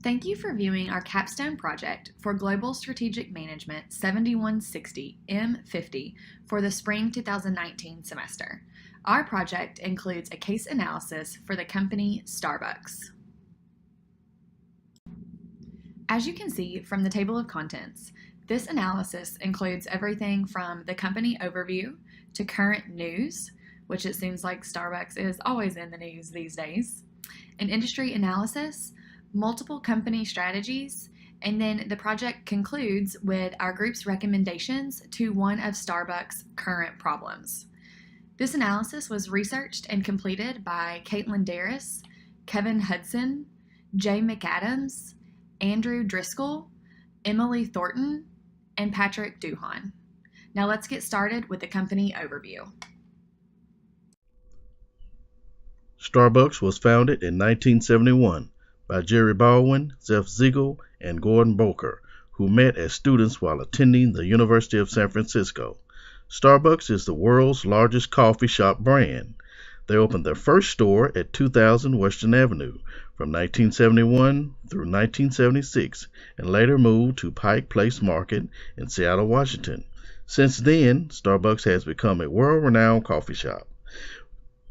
Thank you for viewing our Capstone project for Global Strategic Management 7160 M50 for the spring 2019 semester. Our project includes a case analysis for the company Starbucks. As you can see from the table of contents, this analysis includes everything from the company overview to current news, which it seems like Starbucks is always in the news these days, an industry analysis, multiple company strategies, and then the project concludes with our group's recommendations to one of Starbucks' current problems. This analysis was researched and completed by Caitlin Darras, Kevin Hudson, Jay McAdams, Andrew Driscoll, Emily Thornton, and Patrick Duhon. Now let's get started with the company overview. Starbucks was founded in 1971 by Jerry Baldwin, Zeph Ziegel, and Gordon Boker, who met as students while attending the University of San Francisco. Starbucks is the world's largest coffee shop brand. They opened their first store at 2000 Western Avenue from 1971 through 1976 and later moved to Pike Place Market in Seattle, Washington. Since then, Starbucks has become a world-renowned coffee shop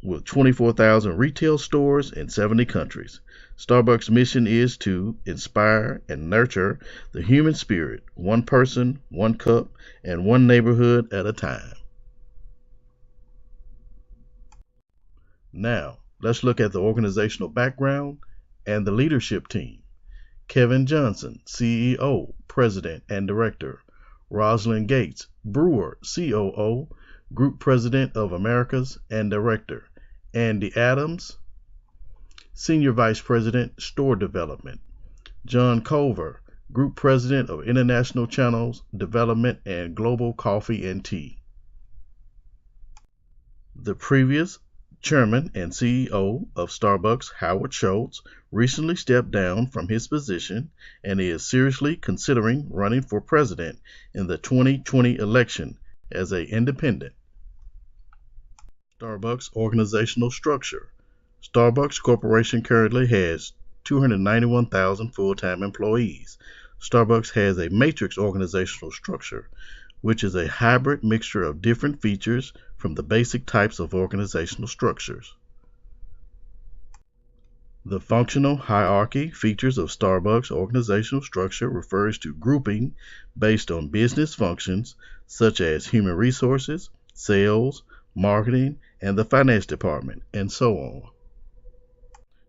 with 24,000 retail stores in 70 countries. Starbucks' mission is to inspire and nurture the human spirit, one person, one cup, and one neighborhood at a time. Now, let's look at the organizational background and the leadership team. Kevin Johnson, CEO, President and Director. Rosalind Gates, Brewer, COO, Group President of Americas and Director. Andy Adams, Senior Vice President, Store Development. John Culver, Group President of International Channels, Development and Global Coffee and Tea. The previous Chairman and CEO of Starbucks, Howard Schultz, recently stepped down from his position and is seriously considering running for president in the 2020 election as an independent. Starbucks organizational structure. Starbucks Corporation currently has 291,000 full-time employees. Starbucks has a matrix organizational structure, which is a hybrid mixture of different features from the basic types of organizational structures. The functional hierarchy features of Starbucks organizational structure refers to grouping based on business functions such as human resources, sales, marketing, and the finance department, and so on.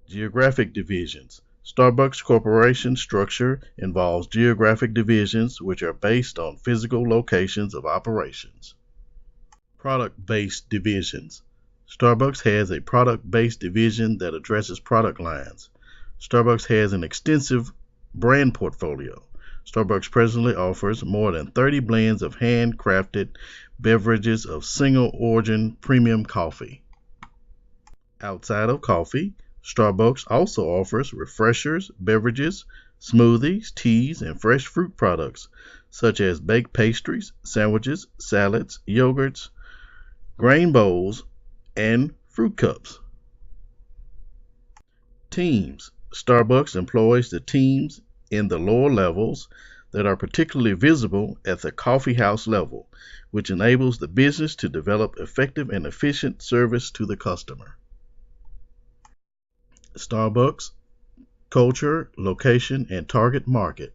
Geographic divisions. Starbucks Corporation structure involves geographic divisions which are based on physical locations of operations. Product-based divisions. Starbucks has a product-based division that addresses product lines. Starbucks has an extensive brand portfolio. Starbucks presently offers more than 30 blends of handcrafted beverages of single-origin premium coffee. Outside of coffee, Starbucks also offers refreshers, beverages, smoothies, teas, and fresh fruit products, such as baked pastries, sandwiches, salads, yogurts, grain bowls, and fruit cups. Teams. Starbucks employs the teams in the lower levels that are particularly visible at the coffee house level, which enables the business to develop effective and efficient service to the customer. Starbucks culture, location, and target market.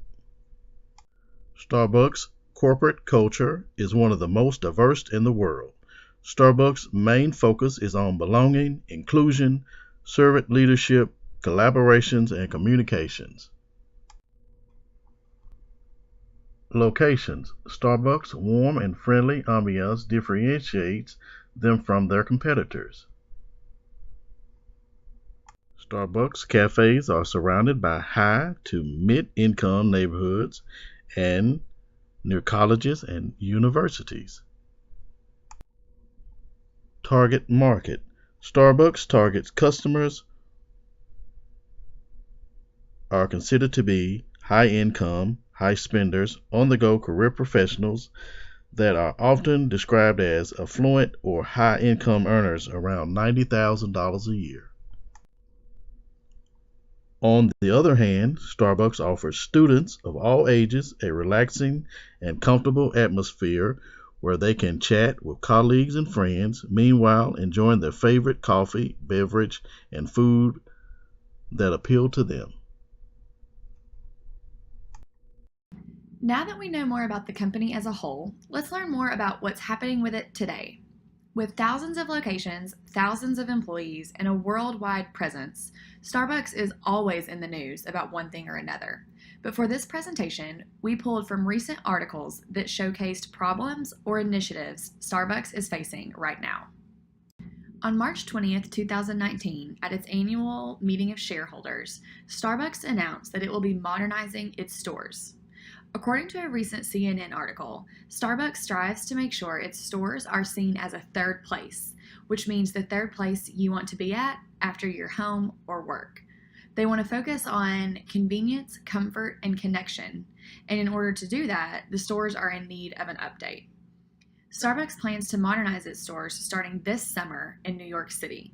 Starbucks corporate culture is one of the most diverse in the world. Starbucks' main focus is on belonging, inclusion, servant leadership, collaborations, and communications. Locations. Starbucks' warm and friendly ambiance differentiates them from their competitors. Starbucks cafes are surrounded by high to mid-income neighborhoods and near colleges and universities. Target market. Starbucks targets customers are considered to be high income, high spenders, on-the-go career professionals that are often described as affluent or high income earners around $90,000 a year. On the other hand, Starbucks offers students of all ages a relaxing and comfortable atmosphere where they can chat with colleagues and friends, meanwhile enjoying their favorite coffee, beverage, and food that appeal to them. Now that we know more about the company as a whole, let's learn more about what's happening with it today. With thousands of locations, thousands of employees, and a worldwide presence, Starbucks is always in the news about one thing or another. But for this presentation, we pulled from recent articles that showcased problems or initiatives Starbucks is facing right now. On March 20th, 2019, at its annual meeting of shareholders, Starbucks announced that it will be modernizing its stores. According to a recent CNN article, Starbucks strives to make sure its stores are seen as a third place, which means the third place you want to be at after your home or work. They want to focus on convenience, comfort, and connection, and in order to do that, the stores are in need of an update. Starbucks plans to modernize its stores starting this summer in New York City.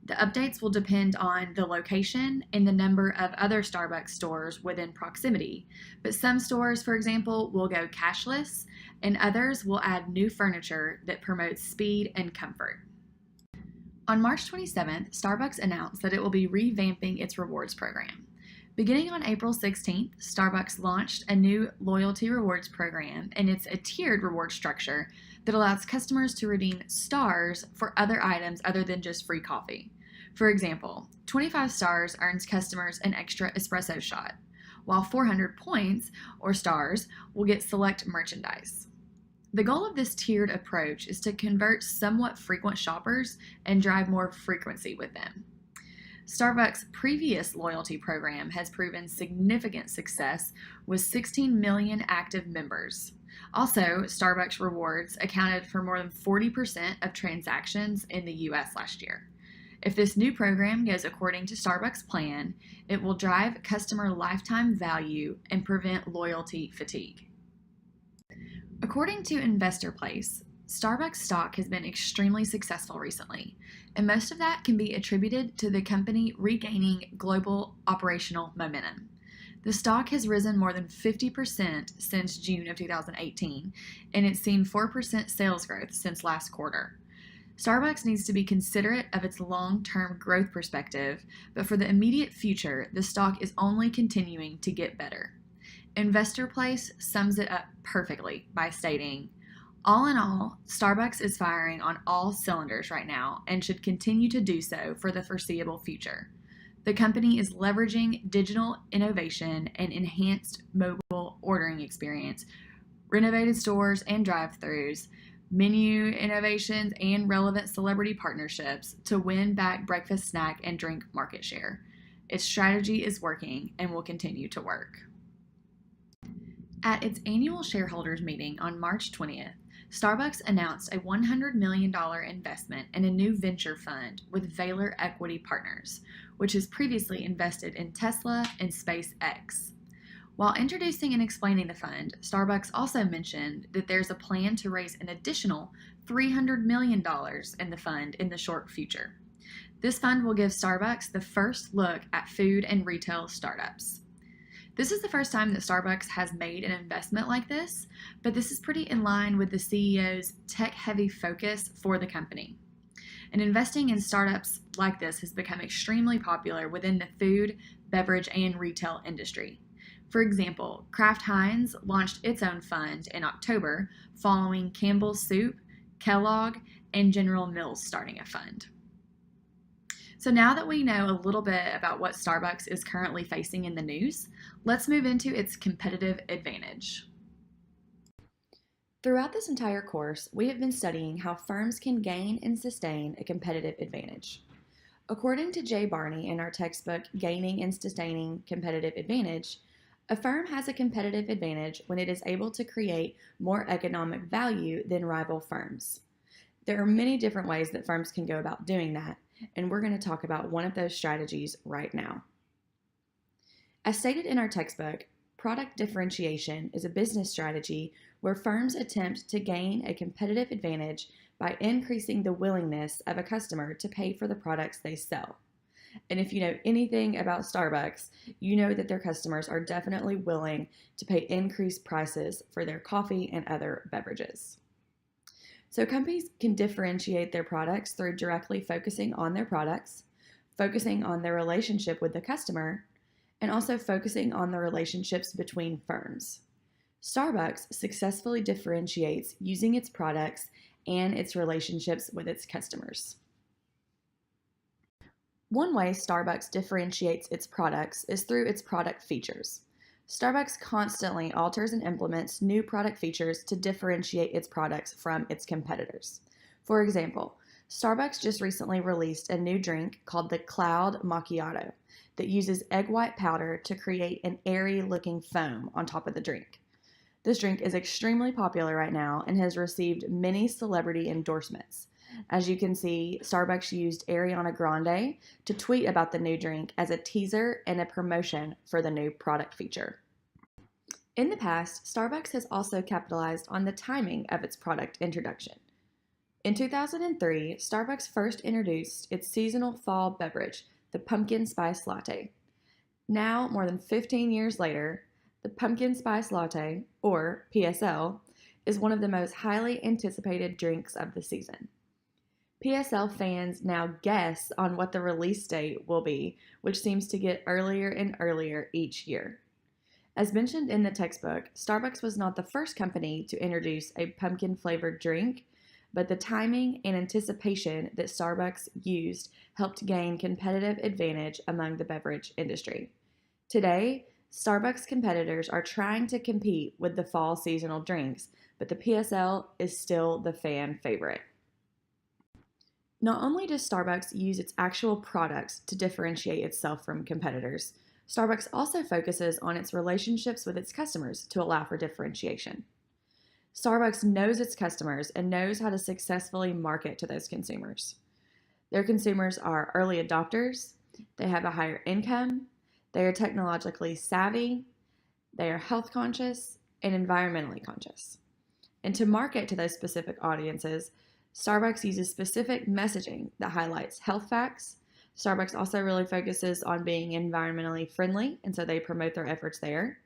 The updates will depend on the location and the number of other Starbucks stores within proximity, but some stores, for example, will go cashless, and others will add new furniture that promotes speed and comfort. On March 27th, Starbucks announced that it will be revamping its rewards program. Beginning on April 16th, Starbucks launched a new loyalty rewards program, and it's a tiered reward structure that allows customers to redeem stars for other items other than just free coffee. For example, 25 stars earns customers an extra espresso shot, while 400 points or stars will get select merchandise. The goal of this tiered approach is to convert somewhat frequent shoppers and drive more frequency with them. Starbucks' previous loyalty program has proven significant success with 16 million active members. Also, Starbucks Rewards accounted for more than 40% of transactions in the US last year. If this new program goes according to Starbucks' plan, it will drive customer lifetime value and prevent loyalty fatigue. According to Investor Place, Starbucks stock has been extremely successful recently, and most of that can be attributed to the company regaining global operational momentum. The stock has risen more than 50% since June of 2018, and it's seen 4% sales growth since last quarter. Starbucks needs to be considerate of its long-term growth perspective, but for the immediate future, the stock is only continuing to get better. Investor Place sums it up perfectly by stating, "All in all, Starbucks is firing on all cylinders right now and should continue to do so for the foreseeable future. The company is leveraging digital innovation and enhanced mobile ordering experience, renovated stores and drive-thrus, menu innovations, and relevant celebrity partnerships to win back breakfast, snack, and drink market share. Its strategy is working and will continue to work." At its annual shareholders meeting on March 20th, Starbucks announced a $100 million investment in a new venture fund with Valor Equity Partners, which has previously invested in Tesla and SpaceX. While introducing and explaining the fund, Starbucks also mentioned that there's a plan to raise an additional $300 million in the fund in the short future. This fund will give Starbucks the first look at food and retail startups. This is the first time that Starbucks has made an investment like this, but this is pretty in line with the CEO's tech-heavy focus for the company. And investing in startups like this has become extremely popular within the food, beverage, and retail industry. For example, Kraft Heinz launched its own fund in October following Campbell's Soup, Kellogg, and General Mills starting a fund. So now that we know a little bit about what Starbucks is currently facing in the news, let's move into its competitive advantage. Throughout this entire course, we have been studying how firms can gain and sustain a competitive advantage. According to Jay Barney in our textbook, Gaining and Sustaining Competitive Advantage, a firm has a competitive advantage when it is able to create more economic value than rival firms. There are many different ways that firms can go about doing that, and we're going to talk about one of those strategies right now. As stated in our textbook, product differentiation is a business strategy where firms attempt to gain a competitive advantage by increasing the willingness of a customer to pay for the products they sell. And if you know anything about Starbucks, you know that their customers are definitely willing to pay increased prices for their coffee and other beverages. So companies can differentiate their products through directly focusing on their products, focusing on their relationship with the customer, and also focusing on the relationships between firms. Starbucks successfully differentiates using its products and its relationships with its customers. One way Starbucks differentiates its products is through its product features. Starbucks constantly alters and implements new product features to differentiate its products from its competitors. For example, Starbucks just recently released a new drink called the Cloud Macchiato that uses egg white powder to create an airy looking foam on top of the drink. This drink is extremely popular right now and has received many celebrity endorsements. As you can see, Starbucks used Ariana Grande to tweet about the new drink as a teaser and a promotion for the new product feature. In the past, Starbucks has also capitalized on the timing of its product introduction. In 2003, Starbucks first introduced its seasonal fall beverage, the Pumpkin Spice Latte. Now, more than 15 years later, the Pumpkin Spice Latte, or PSL, is one of the most highly anticipated drinks of the season. PSL fans now guess on what the release date will be, which seems to get earlier and earlier each year. As mentioned in the textbook, Starbucks was not the first company to introduce a pumpkin-flavored drink, but the timing and anticipation that Starbucks used helped gain competitive advantage among the beverage industry. Today, Starbucks competitors are trying to compete with the fall seasonal drinks, but the PSL is still the fan favorite. Not only does Starbucks use its actual products to differentiate itself from competitors, Starbucks also focuses on its relationships with its customers to allow for differentiation. Starbucks knows its customers and knows how to successfully market to those consumers. Their consumers are early adopters, they have a higher income, they are technologically savvy, they are health conscious, and environmentally conscious. And to market to those specific audiences, Starbucks uses specific messaging that highlights health facts. Starbucks also really focuses on being environmentally friendly, and so they promote their efforts there.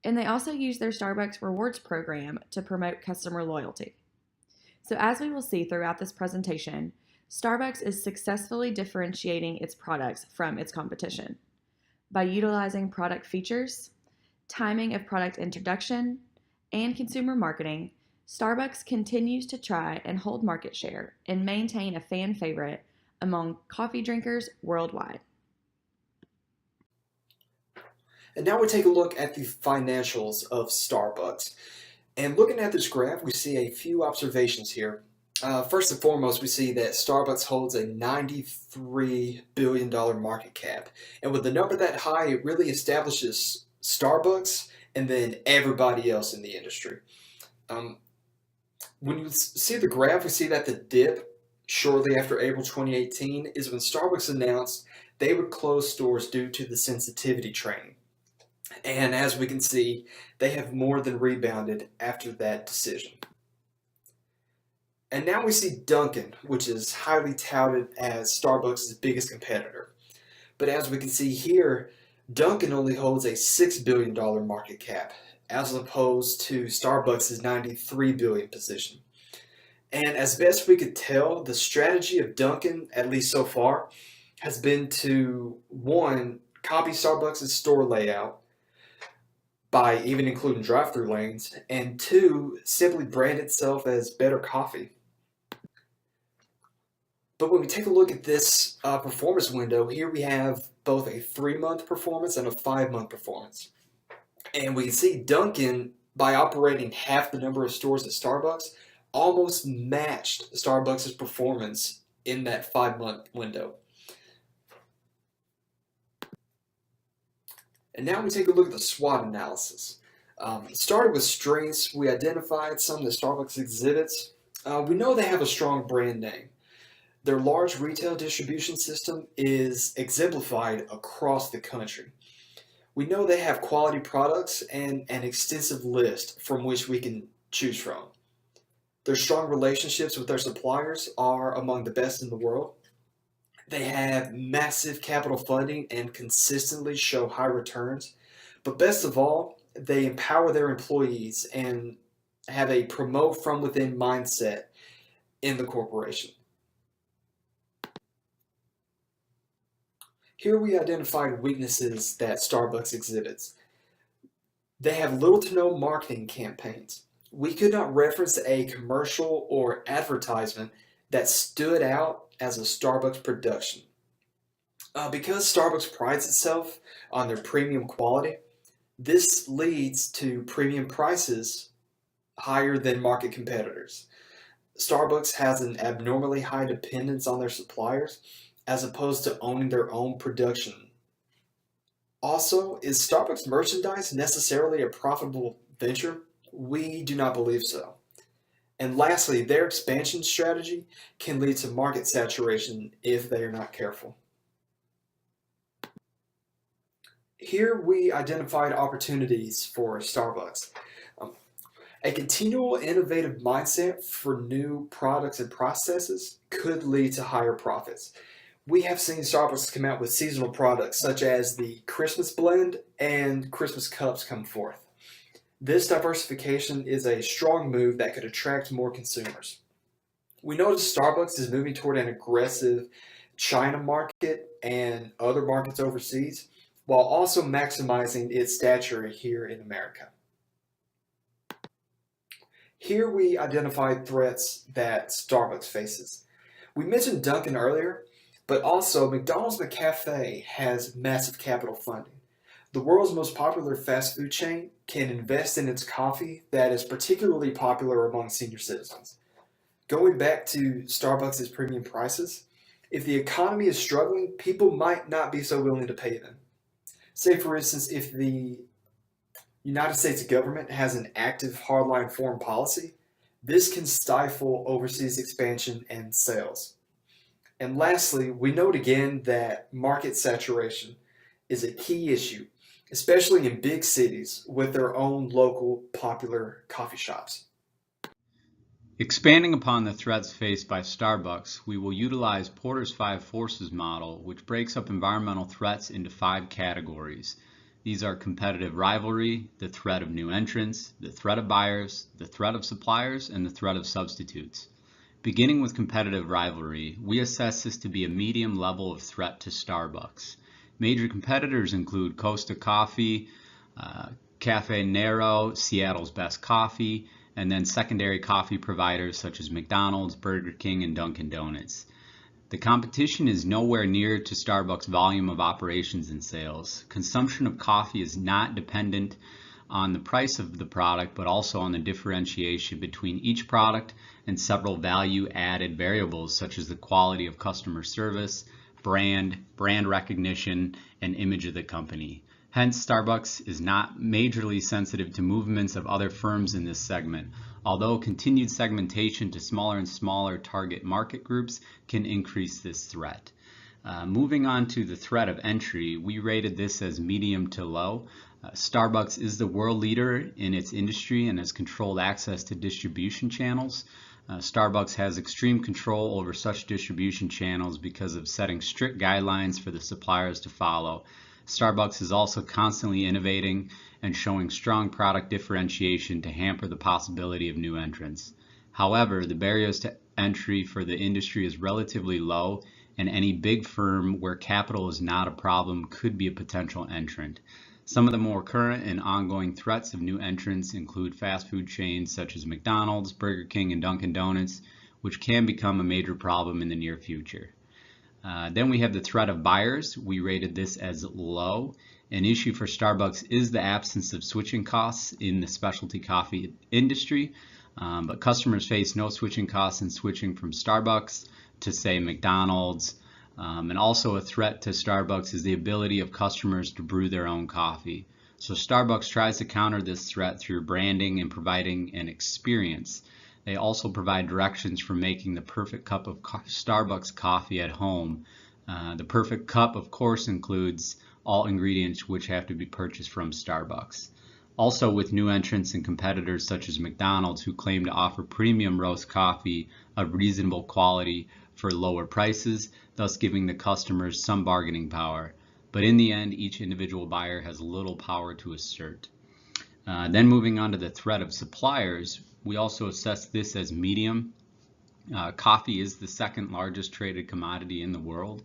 And they also use their Starbucks Rewards program to promote customer loyalty. So as we will see throughout this presentation, Starbucks is successfully differentiating its products from its competition by utilizing product features, timing of product introduction, and consumer marketing. Starbucks continues to try and hold market share and maintain a fan favorite among coffee drinkers worldwide. And now we take a look at the financials of Starbucks. And looking at this graph, we see a few observations here. First and foremost, we see that Starbucks holds a $93 billion market cap. And with the number that high, it really establishes Starbucks and then everybody else in the industry. When you see the graph, we see that the dip shortly after April 2018 is when Starbucks announced they would close stores due to the sensitivity training. And as we can see, they have more than rebounded after that decision. And now we see Dunkin', which is highly touted as Starbucks' biggest competitor. But as we can see here, Dunkin' only holds a $6 billion market cap, as opposed to Starbucks' $93 billion position. And as best we could tell, the strategy of Dunkin', at least so far, has been to, one, copy Starbucks' store layout by even including drive-through lanes, and two, simply brand itself as better coffee. But when we take a look at this performance window, here we have both a 3-month performance and a 5-month performance. And we can see Dunkin', by operating half the number of stores at Starbucks, almost matched Starbucks' performance in that 5-month window. And now we take a look at the SWOT analysis. Started with strengths, we identified some that Starbucks exhibits. We know they have a strong brand name. Their large retail distribution system is exemplified across the country. We know they have quality products and an extensive list from which we can choose from. Their strong relationships with their suppliers are among the best in the world. They have massive capital funding and consistently show high returns. But best of all, they empower their employees and have a promote from within mindset in the corporation. Here we identified weaknesses that Starbucks exhibits. They have little to no marketing campaigns. We could not reference a commercial or advertisement that stood out as a Starbucks production. Because Starbucks prides itself on their premium quality, this leads to premium prices higher than market competitors. Starbucks has an abnormally high dependence on their suppliers as opposed to owning their own production. Also, is Starbucks merchandise necessarily a profitable venture? We do not believe so. And lastly, their expansion strategy can lead to market saturation if they are not careful. Here we identified opportunities for Starbucks. A continual innovative mindset for new products and processes could lead to higher profits. We have seen Starbucks come out with seasonal products such as the Christmas blend and Christmas cups come forth. This diversification is a strong move that could attract more consumers. We notice Starbucks is moving toward an aggressive China market and other markets overseas, while also maximizing its stature here in America. Here we identified threats that Starbucks faces. We mentioned Dunkin' earlier, but also McDonald's McCafe has massive capital funding. The world's most popular fast food chain can invest in its coffee that is particularly popular among senior citizens. Going back to Starbucks' premium prices, if the economy is struggling, people might not be so willing to pay them. Say, for instance, if the United States government has an active hardline foreign policy, this can stifle overseas expansion and sales. And lastly, we note again that market saturation is a key issue, especially in big cities with their own local popular coffee shops. Expanding upon the threats faced by Starbucks, we will utilize Porter's 5 Forces model, which breaks up environmental threats into 5 categories. These are competitive rivalry, the threat of new entrants, the threat of buyers, the threat of suppliers, and the threat of substitutes. Beginning with competitive rivalry, we assess this to be a medium level of threat to Starbucks. Major competitors include Costa Coffee, Cafe Nero, Seattle's Best Coffee, and then secondary coffee providers such as McDonald's, Burger King, and Dunkin' Donuts. The competition is nowhere near to Starbucks' volume of operations and sales. Consumption of coffee is not dependent on the price of the product, but also on the differentiation between each product and several value-added variables such as the quality of customer service, brand recognition, and image of the company. Hence, Starbucks is not majorly sensitive to movements of other firms in this segment, although continued segmentation to smaller and smaller target market groups can increase this threat. Moving on to the threat of entry, we rated this as medium to low. Starbucks is the world leader in its industry and has controlled access to distribution channels. Starbucks has extreme control over such distribution channels because of setting strict guidelines for the suppliers to follow. Starbucks is also constantly innovating and showing strong product differentiation to hamper the possibility of new entrants. However, the barriers to entry for the industry is relatively low, and any big firm where capital is not a problem could be a potential entrant. Some of the more current and ongoing threats of new entrants include fast food chains such as McDonald's, Burger King, and Dunkin' Donuts, which can become a major problem in the near future. Then we have the threat of buyers. We rated this as low. An issue for Starbucks is the absence of switching costs in the specialty coffee industry, but customers face no switching costs in switching from Starbucks to, say, McDonald's. And also a threat to Starbucks is the ability of customers to brew their own coffee. So Starbucks tries to counter this threat through branding and providing an experience. They also provide directions for making the perfect cup of Starbucks coffee at home. The perfect cup, of course, includes all ingredients which have to be purchased from Starbucks. Also, with new entrants and competitors such as McDonald's, who claim to offer premium roast coffee of reasonable quality for lower prices, thus giving the customers some bargaining power. But in the end, each individual buyer has little power to assert. Then moving on to the threat of suppliers, we also assess this as medium. Coffee is the second largest traded commodity in the world.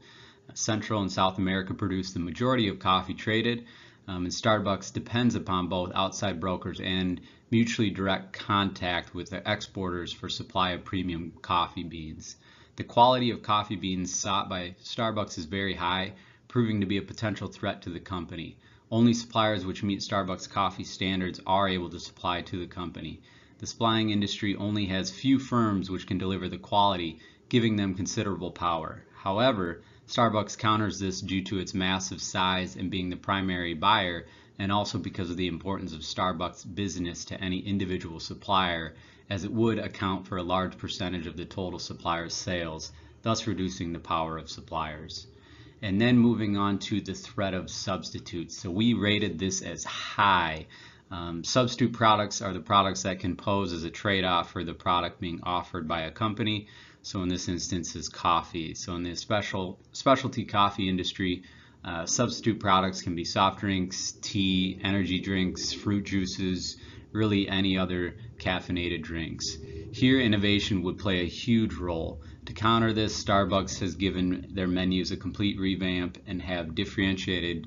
Central and South America produce the majority of coffee traded, and Starbucks depends upon both outside brokers and mutually direct contact with the exporters for supply of premium coffee beans. The quality of coffee beans sought by Starbucks is very high, proving to be a potential threat to the company. Only suppliers which meet Starbucks coffee standards are able to supply to the company. The supplying industry only has few firms which can deliver the quality, giving them considerable power. However, Starbucks counters this due to its massive size and being the primary buyer, and also because of the importance of Starbucks business to any individual supplier, as it would account for a large percentage of the total supplier's sales, thus reducing the power of suppliers. And then moving on to the threat of substitutes. So we rated this as high. Substitute products are the products that can pose as a trade-off for the product being offered by a company. So in this instance is coffee. So in the specialty coffee industry, substitute products can be soft drinks, tea, energy drinks, fruit juices, really any other caffeinated drinks. Here, innovation would play a huge role. To counter this, Starbucks has given their menus a complete revamp and have differentiated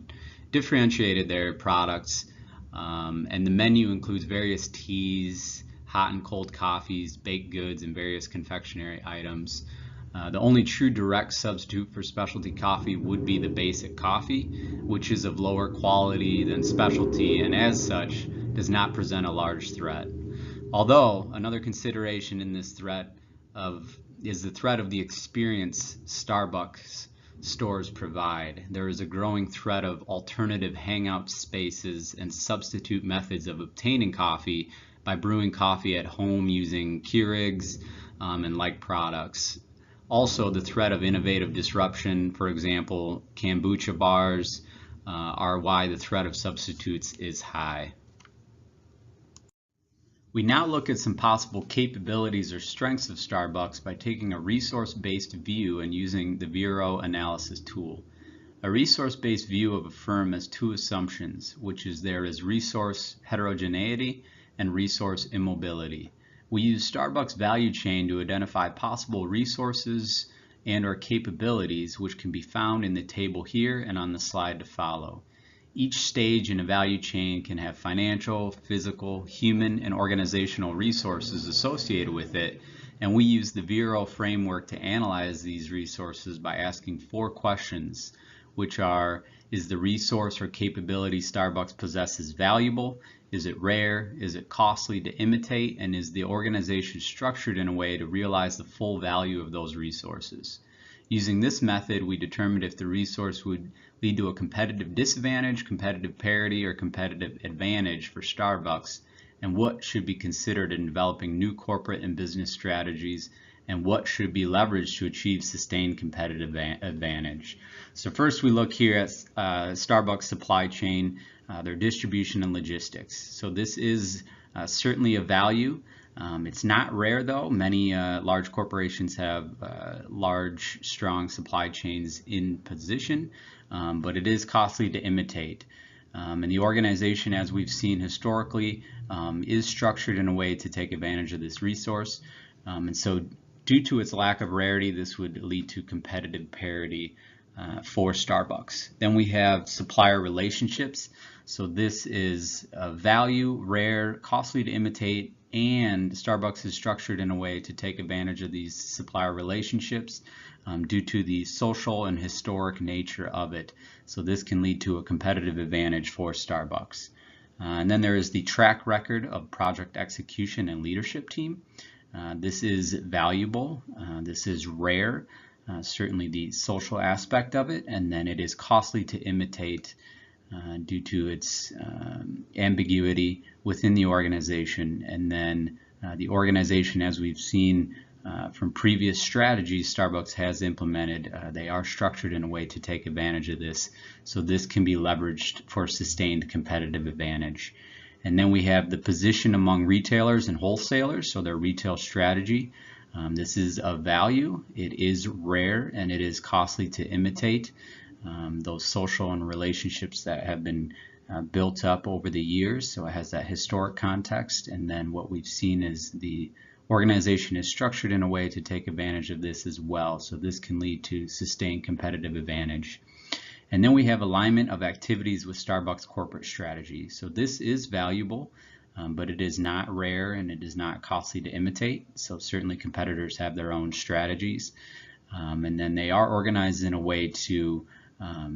their products. And the menu includes various teas, hot and cold coffees, baked goods, and various confectionery items. The only true direct substitute for specialty coffee would be the basic coffee, which is of lower quality than specialty and as such does not present a large threat. Although another consideration in this threat is the threat of the experience Starbucks stores provide. There is a growing threat of alternative hangout spaces and substitute methods of obtaining coffee by brewing coffee at home using Keurigs and like products. Also, the threat of innovative disruption, for example, kombucha bars, are why the threat of substitutes is high. We now look at some possible capabilities or strengths of Starbucks by taking a resource-based view and using the Vero analysis tool. A resource-based view of a firm has two assumptions, which is there is resource heterogeneity and resource immobility. We use Starbucks value chain to identify possible resources and or capabilities which can be found in the table here and on the slide to follow. Each stage in a value chain can have financial, physical, human, and organizational resources associated with it, and we use the Vero framework to analyze these resources by asking 4 questions, which are: is the resource or capability Starbucks possesses valuable? Is it rare? Is it costly to imitate? And is the organization structured in a way to realize the full value of those resources? Using this method, we determined if the resource would lead to a competitive disadvantage, competitive parity, or competitive advantage for Starbucks, and what should be considered in developing new corporate and business strategies, and what should be leveraged to achieve sustained competitive advantage. So first we look here at Starbucks supply chain, their distribution and logistics. So this is certainly a value. It's not rare though. Many large corporations have large, strong supply chains in position, but it is costly to imitate. And the organization, as we've seen historically, is structured in a way to take advantage of this resource. And so due to its lack of rarity, this would lead to competitive parity for Starbucks. Then we have supplier relationships. So this is a value, rare, costly to imitate, and Starbucks is structured in a way to take advantage of these supplier relationships due to the social and historic nature of it. So this can lead to a competitive advantage for Starbucks. And then there is the track record of project execution and leadership team. This is valuable. This is rare, certainly the social aspect of it, and then it is costly to imitate due to its ambiguity within the organization. And then the organization, as we've seen from previous strategies Starbucks has implemented, they are structured in a way to take advantage of this. So this can be leveraged for sustained competitive advantage. And then we have the position among retailers and wholesalers, so their retail strategy. This is of value, it is rare, and it is costly to imitate. Those social and relationships that have been built up over the years, so it has that historic context. And then what we've seen is the organization is structured in a way to take advantage of this as well, so this can lead to sustained competitive advantage. And then we have alignment of activities with Starbucks corporate strategy. So this is valuable, but it is not rare and it is not costly to imitate. So certainly competitors have their own strategies, and then they are organized in a way to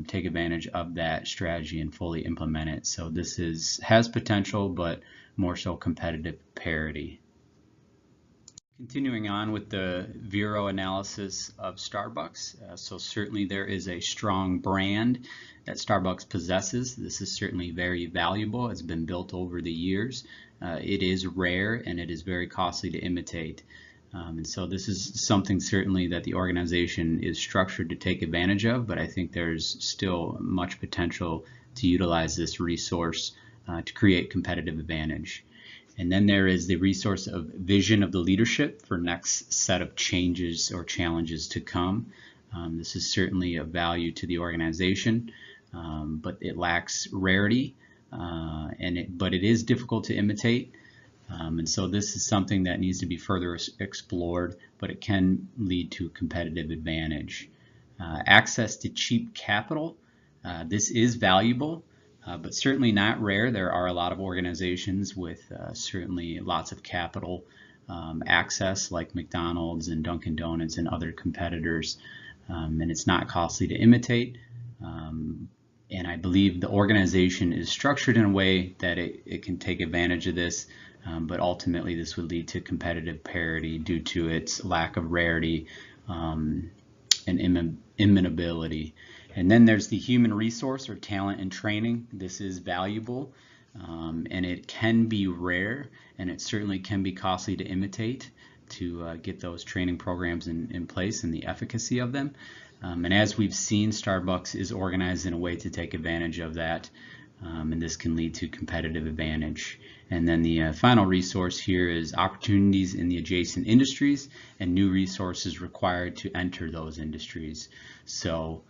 take advantage of that strategy and fully implement it. So this has potential, but more so competitive parity. Continuing on with the Vero analysis of Starbucks, so certainly there is a strong brand that Starbucks possesses. This is certainly very valuable. It's been built over the years. It is rare and it is very costly to imitate. And so this is something certainly that the organization is structured to take advantage of, but I think there's still much potential to utilize this resource to create competitive advantage. And then there is the resource of vision of the leadership for next set of changes or challenges to come. This is certainly of value to the organization, but it lacks rarity, but it is difficult to imitate. And so this is something that needs to be further explored, but it can lead to competitive advantage. Access to cheap capital, this is valuable. But certainly not rare. There are a lot of organizations with certainly lots of capital access, like McDonald's and Dunkin' Donuts and other competitors, and it's not costly to imitate. And I believe the organization is structured in a way that it can take advantage of this, but ultimately this would lead to competitive parity due to its lack of rarity and imitability. And then there's the human resource or talent and training. This is valuable, and it can be rare, and it certainly can be costly to imitate to get those training programs in place and the efficacy of them. And as we've seen, Starbucks is organized in a way to take advantage of that, and this can lead to competitive advantage. And then the final resource here is opportunities in the adjacent industries and new resources required to enter those industries. So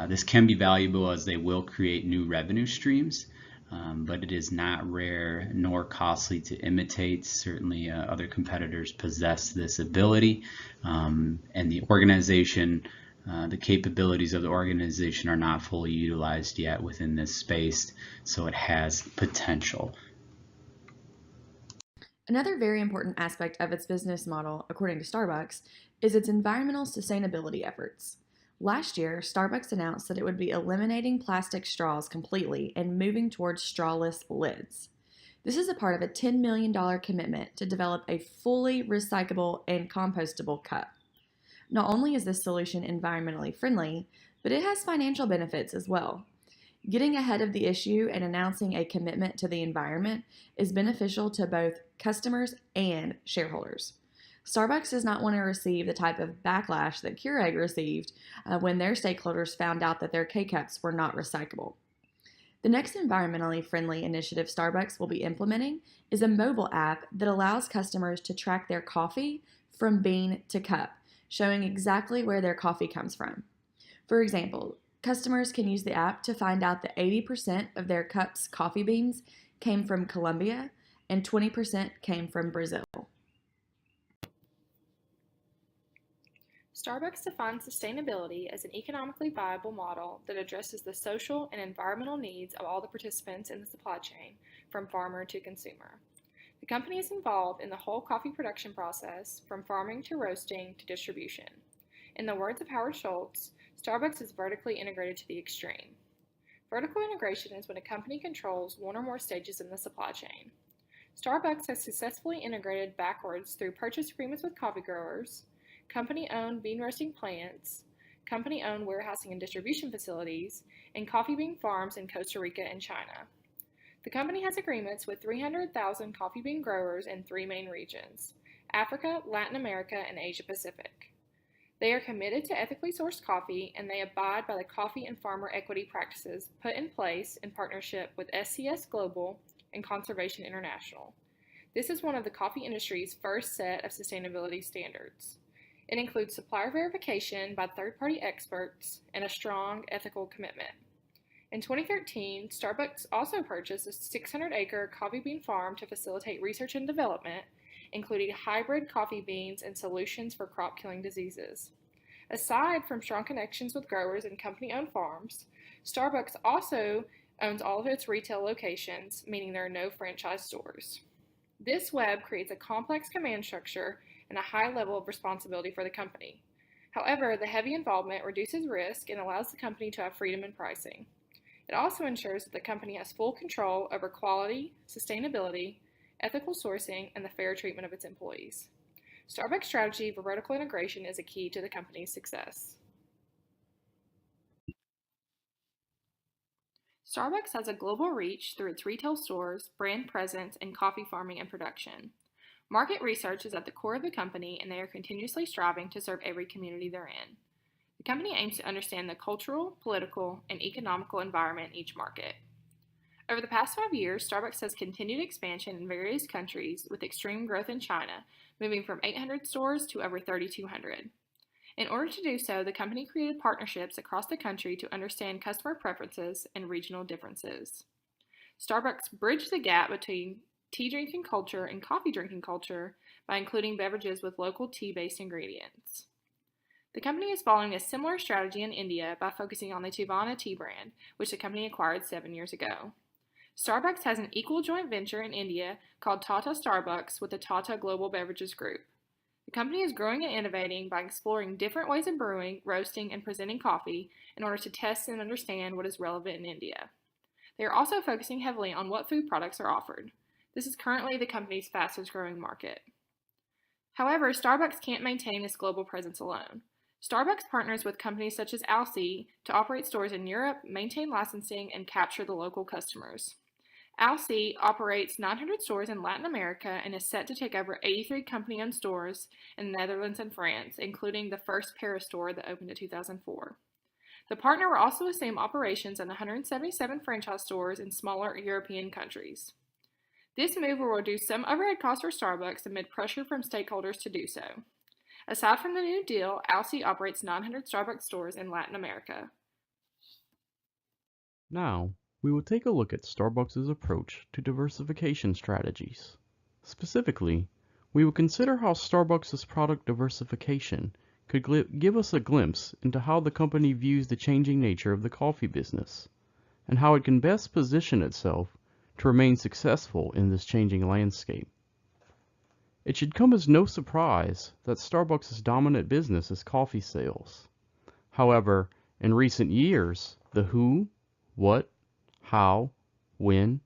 this can be valuable as they will create new revenue streams, but it is not rare nor costly to imitate. Certainly other competitors possess this ability, and the organization, the capabilities of the organization are not fully utilized yet within this space, so it has potential. Another very important aspect of its business model, according to Starbucks, is its environmental sustainability efforts. Last year, Starbucks announced that it would be eliminating plastic straws completely and moving towards strawless lids. This is a part of a $10 million commitment to develop a fully recyclable and compostable cup. Not only is this solution environmentally friendly, but it has financial benefits as well. Getting ahead of the issue and announcing a commitment to the environment is beneficial to both customers and shareholders. Starbucks does not want to receive the type of backlash that Keurig received when their stakeholders found out that their K-Cups were not recyclable. The next environmentally friendly initiative Starbucks will be implementing is a mobile app that allows customers to track their coffee from bean to cup, showing exactly where their coffee comes from. For example, customers can use the app to find out that 80% of their cup's coffee beans came from Colombia and 20% came from Brazil. Starbucks defines sustainability as an economically viable model that addresses the social and environmental needs of all the participants in the supply chain, from farmer to consumer. The company is involved in the whole coffee production process, from farming to roasting to distribution. In the words of Howard Schultz, Starbucks is vertically integrated to the extreme. Vertical integration is when a company controls one or more stages in the supply chain. Starbucks has successfully integrated backwards through purchase agreements with coffee growers, company-owned bean roasting plants, company-owned warehousing and distribution facilities, and coffee bean farms in Costa Rica and China. The company has agreements with 300,000 coffee bean growers in 3 main regions: Africa, Latin America, and Asia Pacific. They are committed to ethically sourced coffee, and they abide by the coffee and farmer equity practices put in place in partnership with SCS Global, and Conservation International. This is one of the coffee industry's first set of sustainability standards. It includes supplier verification by third-party experts and a strong ethical commitment. In 2013, Starbucks also purchased a 600-acre coffee bean farm to facilitate research and development, including hybrid coffee beans and solutions for crop-killing diseases. Aside from strong connections with growers and company-owned farms, Starbucks also owns all of its retail locations, meaning there are no franchise stores. This web creates a complex command structure and a high level of responsibility for the company. However, the heavy involvement reduces risk and allows the company to have freedom in pricing. It also ensures that the company has full control over quality, sustainability, ethical sourcing, and the fair treatment of its employees. Starbucks' strategy for vertical integration is a key to the company's success. Starbucks has a global reach through its retail stores, brand presence, and coffee farming and production. Market research is at the core of the company, and they are continuously striving to serve every community they're in. The company aims to understand the cultural, political, and economical environment in each market. Over the past 5 years, Starbucks has continued expansion in various countries with extreme growth in China, moving from 800 stores to over 3,200. In order to do so, the company created partnerships across the country to understand customer preferences and regional differences. Starbucks bridged the gap between tea drinking culture and coffee drinking culture by including beverages with local tea-based ingredients. The company is following a similar strategy in India by focusing on the Duhon tea brand, which the company acquired 7 years ago. Starbucks has an equal joint venture in India called Tata Starbucks with the Tata Global Beverages Group. The company is growing and innovating by exploring different ways of brewing, roasting, and presenting coffee in order to test and understand what is relevant in India. They are also focusing heavily on what food products are offered. This is currently the company's fastest growing market. However, Starbucks can't maintain this global presence alone. Starbucks partners with companies such as Alsea to operate stores in Europe, maintain licensing, and capture the local customers. Alsea operates 900 stores in Latin America and is set to take over 83 company-owned stores in the Netherlands and France, including the first Paris store that opened in 2004. The partner will also assume operations in 177 franchise stores in smaller European countries. This move will reduce some overhead costs for Starbucks amid pressure from stakeholders to do so. Aside from the new deal, Alsea operates 900 Starbucks stores in Latin America. Now, we will take a look at Starbucks' approach to diversification strategies. Specifically, we will consider how Starbucks' product diversification could give us a glimpse into how the company views the changing nature of the coffee business, and how it can best position itself to remain successful in this changing landscape. It should come as no surprise that Starbucks' dominant business is coffee sales. However, in recent years, the who, what, how, when,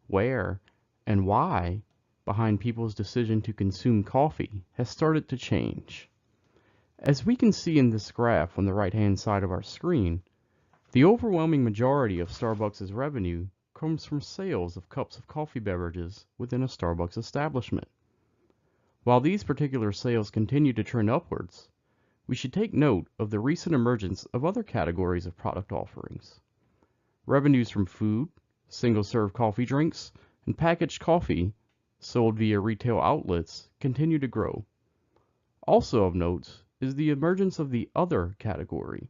where, and why behind people's decision to consume coffee has started to change. As we can see in this graph on the right-hand side of our screen, the overwhelming majority of Starbucks' revenue comes from sales of cups of coffee beverages within a Starbucks establishment. While these particular sales continue to trend upwards, we should take note of the recent emergence of other categories of product offerings. Revenues from food, single-serve coffee drinks, and packaged coffee sold via retail outlets continue to grow. Also of note is the emergence of the other category.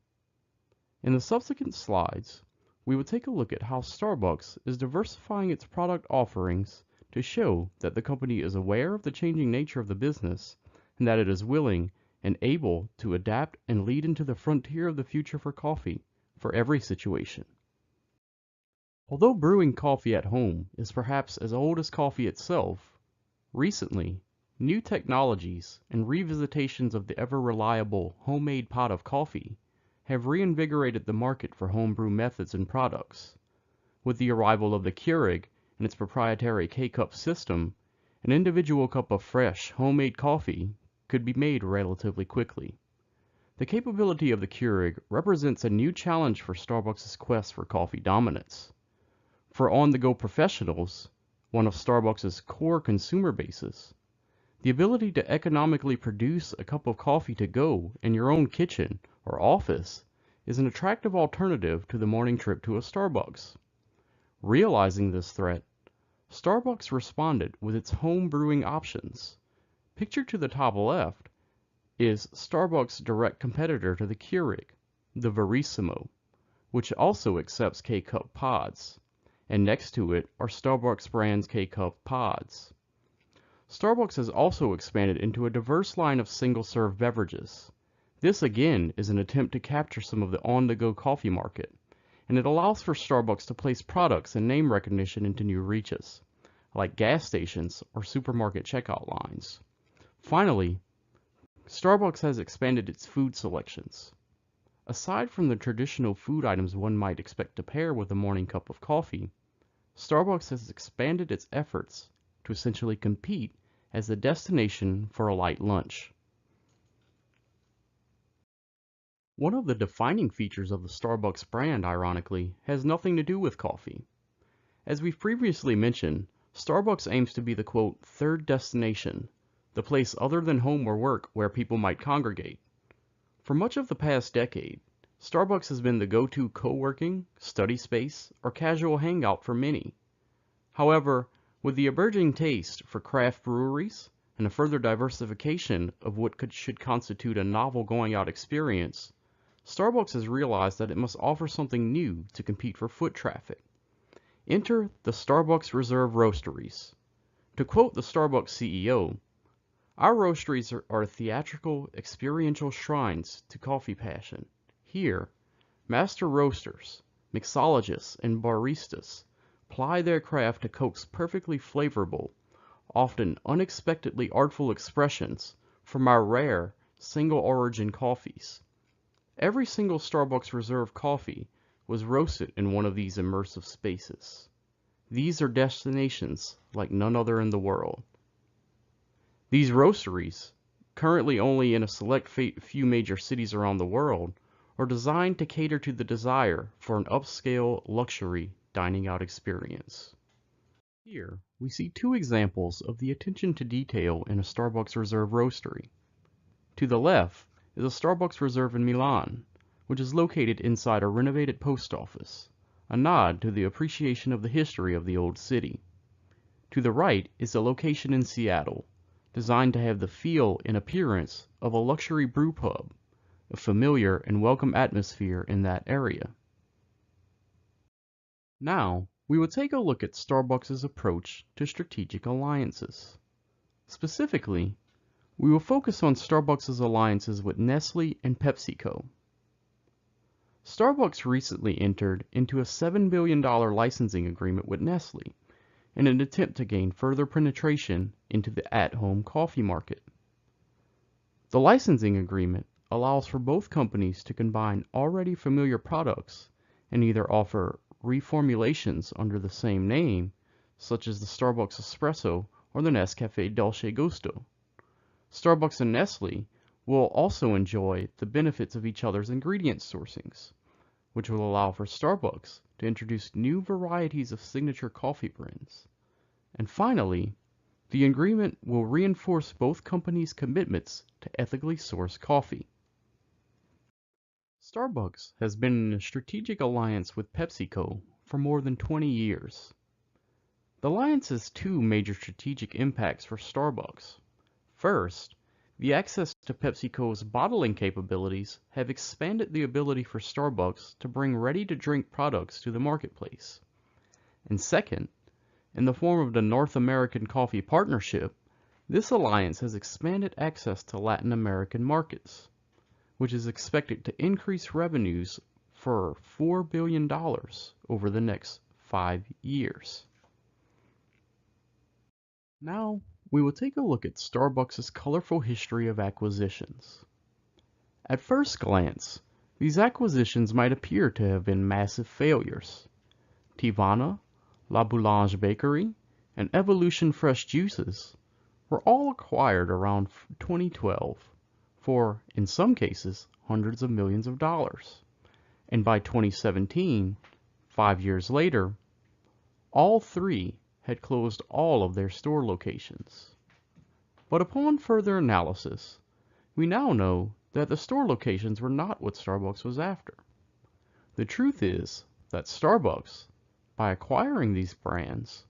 In the subsequent slides, we will take a look at how Starbucks is diversifying its product offerings to show that the company is aware of the changing nature of the business and that it is willing and able to adapt and lead into the frontier of the future for coffee for every situation. Although brewing coffee at home is perhaps as old as coffee itself, recently, new technologies and revisitations of the ever-reliable homemade pot of coffee have reinvigorated the market for homebrew methods and products. With the arrival of the Keurig and its proprietary K-Cup system, an individual cup of fresh, homemade coffee could be made relatively quickly. The capability of the Keurig represents a new challenge for Starbucks' quest for coffee dominance. For on-the-go professionals, one of Starbucks' core consumer bases, the ability to economically produce a cup of coffee to go in your own kitchen or office is an attractive alternative to the morning trip to a Starbucks. Realizing this threat, Starbucks responded with its home brewing options. Pictured to the top left is Starbucks' direct competitor to the Keurig, the Verissimo, which also accepts K-Cup pods, and next to it are Starbucks brand's K-Cup pods. Starbucks has also expanded into a diverse line of single-serve beverages. This again is an attempt to capture some of the on-the-go coffee market, and it allows for Starbucks to place products and name recognition into new reaches, like gas stations or supermarket checkout lines. Finally, Starbucks has expanded its food selections. Aside from the traditional food items one might expect to pair with a morning cup of coffee, Starbucks has expanded its efforts to essentially compete as the destination for a light lunch. One of the defining features of the Starbucks brand, ironically, has nothing to do with coffee. As we've previously mentioned, Starbucks aims to be the quote, third destination, the place other than home or work where people might congregate. For much of the past decade, Starbucks has been the go-to co-working, study space, or casual hangout for many. However, with the emerging taste for craft breweries and a further diversification of what should constitute a novel going-out experience, Starbucks has realized that it must offer something new to compete for foot traffic. Enter the Starbucks Reserve Roasteries. To quote the Starbucks CEO, "Our roasteries are theatrical, experiential shrines to coffee passion. Here, master roasters, mixologists, and baristas ply their craft to coax perfectly flavorable, often unexpectedly artful expressions from our rare, single-origin coffees. Every single Starbucks Reserve coffee was roasted in one of these immersive spaces. These are destinations like none other in the world." These roasteries, currently only in a select few major cities around the world, are designed to cater to the desire for an upscale, luxury dining out experience. Here, we see two examples of the attention to detail in a Starbucks Reserve roastery. To the left is a Starbucks Reserve in Milan, which is located inside a renovated post office, a nod to the appreciation of the history of the old city. To the right is a location in Seattle, designed to have the feel and appearance of a luxury brew pub, a familiar and welcome atmosphere in that area. Now, we will take a look at Starbucks' approach to strategic alliances. Specifically, we will focus on Starbucks' alliances with Nestle and PepsiCo. Starbucks recently entered into a $7 billion licensing agreement with Nestle in an attempt to gain further penetration into the at-home coffee market. The licensing agreement allows for both companies to combine already familiar products and either offer reformulations under the same name, such as the Starbucks Espresso or the Nescafé Dolce Gusto. Starbucks and Nestle will also enjoy the benefits of each other's ingredient sourcings, which will allow for Starbucks to introduce new varieties of signature coffee brands. And finally, the agreement will reinforce both companies' commitments to ethically sourced coffee. Starbucks has been in a strategic alliance with PepsiCo for more than 20 years. The alliance has two major strategic impacts for Starbucks. First, the access to PepsiCo's bottling capabilities have expanded the ability for Starbucks to bring ready-to-drink products to the marketplace. And second, in the form of the North American Coffee Partnership, this alliance has expanded access to Latin American markets, which is expected to increase revenues for $4 billion over the next 5 years. Now, we will take a look at Starbucks' colorful history of acquisitions. At first glance, these acquisitions might appear to have been massive failures. Teavana, La Boulange Bakery, and Evolution Fresh Juices were all acquired around 2012 for, in some cases, hundreds of millions of dollars. And by 2017, 5 years later, all three had closed all of their store locations. But upon further analysis, we now know that the store locations were not what Starbucks was after. The truth is that Starbucks, by acquiring these brands,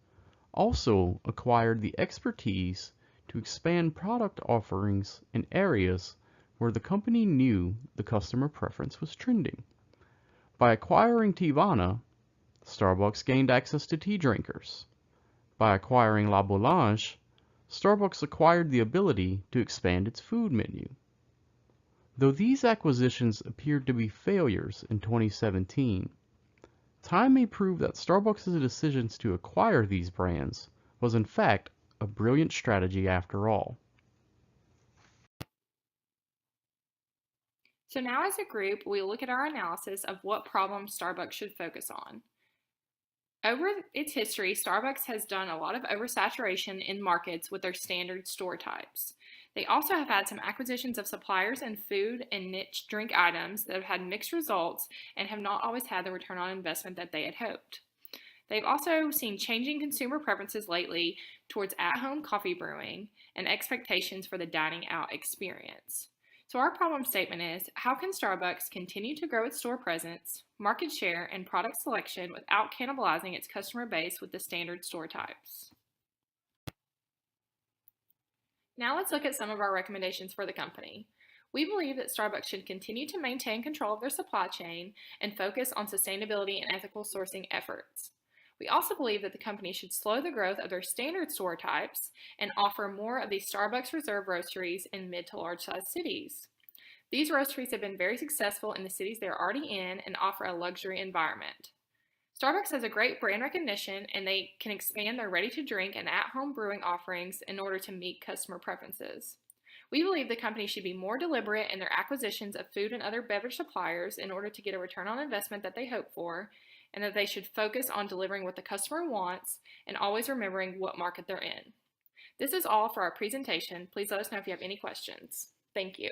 also acquired the expertise to expand product offerings in areas where the company knew the customer preference was trending. By acquiring Teavana, Starbucks gained access to tea drinkers. By acquiring La Boulange, Starbucks acquired the ability to expand its food menu. Though these acquisitions appeared to be failures in 2017, time may prove that Starbucks' decisions to acquire these brands was in fact a brilliant strategy after all. So now as a group, we look at our analysis of what problems Starbucks should focus on. Over its history, Starbucks has done a lot of oversaturation in markets with their standard store types. They also have had some acquisitions of suppliers in food and niche drink items that have had mixed results and have not always had the return on investment that they had hoped. They've also seen changing consumer preferences lately towards at-home coffee brewing and expectations for the dining out experience. So our problem statement is, how can Starbucks continue to grow its store presence, market share, and product selection without cannibalizing its customer base with the standard store types? Now let's look at some of our recommendations for the company. We believe that Starbucks should continue to maintain control of their supply chain and focus on sustainability and ethical sourcing efforts. We also believe that the company should slow the growth of their standard store types and offer more of these Starbucks Reserve roasteries in mid to large size cities. These roasteries have been very successful in the cities they're already in and offer a luxury environment. Starbucks has a great brand recognition and they can expand their ready-to-drink and at-home brewing offerings in order to meet customer preferences. We believe the company should be more deliberate in their acquisitions of food and other beverage suppliers in order to get a return on investment that they hope for, and that they should focus on delivering what the customer wants and always remembering what market they're in. This is all for our presentation. Please let us know if you have any questions. Thank you.